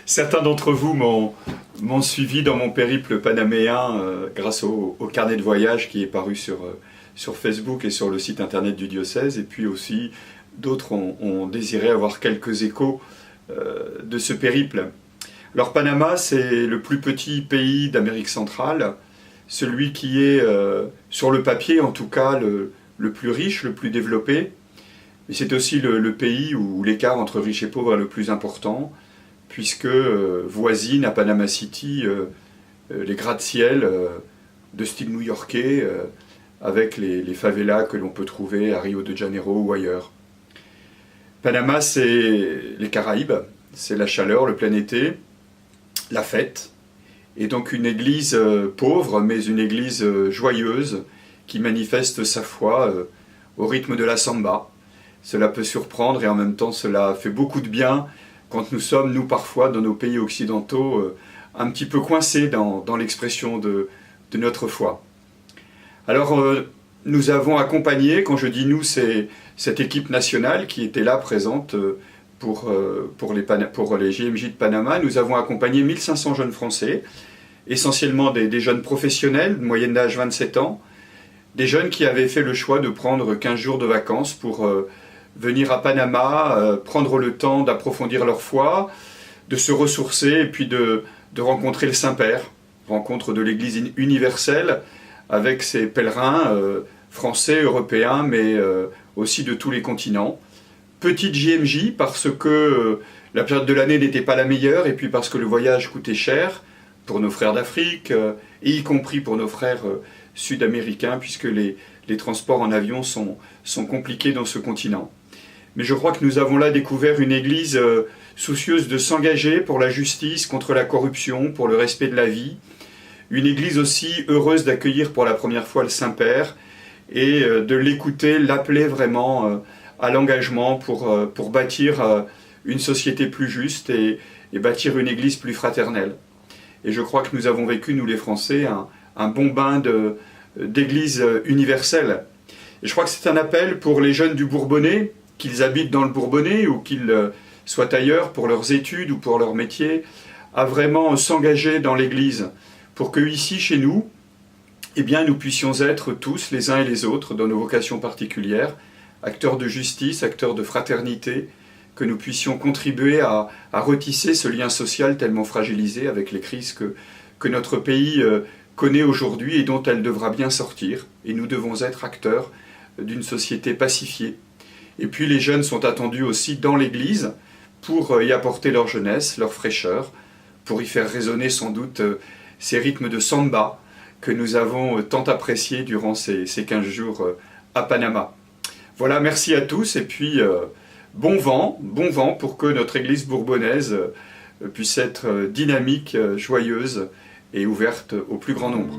Certains d'entre vous m'ont suivi dans mon périple panaméen grâce au carnet de voyage qui est paru sur Facebook et sur le site internet du diocèse. Et puis aussi, d'autres ont désiré avoir quelques échos de ce périple. Alors Panama, c'est le plus petit pays d'Amérique centrale, celui qui est, sur le papier en tout cas, le plus riche, le plus développé. Mais c'est aussi le pays où l'écart entre riches et pauvres est le plus important, puisque voisine à Panama City les gratte-ciel de style new-yorkais, avec les favelas que l'on peut trouver à Rio de Janeiro ou ailleurs. Panama, c'est les Caraïbes, c'est la chaleur, le plein été, la fête, et donc une église pauvre, mais une église joyeuse, qui manifeste sa foi au rythme de la samba. Cela peut surprendre et en même temps cela fait beaucoup de bien quand nous sommes, nous parfois, dans nos pays occidentaux, un petit peu coincés dans l'expression de notre foi. Alors nous avons accompagné, quand je dis nous, c'est cette équipe nationale qui était là présente pour les JMJ de Panama. Nous avons accompagné 1500 jeunes Français, essentiellement des jeunes professionnels, de moyenne d'âge 27 ans, des jeunes qui avaient fait le choix de prendre 15 jours de vacances pour venir à Panama, prendre le temps d'approfondir leur foi, de se ressourcer et puis de rencontrer le Saint-Père, rencontre de l'Église universelle avec ses pèlerins français, européens, mais aussi de tous les continents. Petite JMJ parce que la période de l'année n'était pas la meilleure et puis parce que le voyage coûtait cher pour nos frères d'Afrique et y compris pour nos frères sud-américains puisque les transports en avion sont compliqués dans ce continent. Mais je crois que nous avons là découvert une église soucieuse de s'engager pour la justice, contre la corruption, pour le respect de la vie. Une église aussi heureuse d'accueillir pour la première fois le Saint-Père et de l'écouter, l'appeler vraiment à l'engagement pour bâtir une société plus juste et bâtir une église plus fraternelle. Et je crois que nous avons vécu, nous les Français, un bon bain d'église universelle. Et je crois que c'est un appel pour les jeunes du Bourbonnais, qu'ils habitent dans le Bourbonnais ou qu'ils soient ailleurs pour leurs études ou pour leur métier, à vraiment s'engager dans l'Église pour que ici, chez nous, eh bien, nous puissions être tous, les uns et les autres, dans nos vocations particulières, acteurs de justice, acteurs de fraternité, que nous puissions contribuer à retisser ce lien social tellement fragilisé avec les crises que notre pays connaît aujourd'hui et dont elle devra bien sortir. Et nous devons être acteurs d'une société pacifiée. Et puis les jeunes sont attendus aussi dans l'Église pour y apporter leur jeunesse, leur fraîcheur, pour y faire résonner sans doute ces rythmes de samba que nous avons tant appréciés durant ces 15 jours à Panama. Voilà, merci à tous et puis bon vent pour que notre Église bourbonnaise puisse être dynamique, joyeuse et ouverte au plus grand nombre.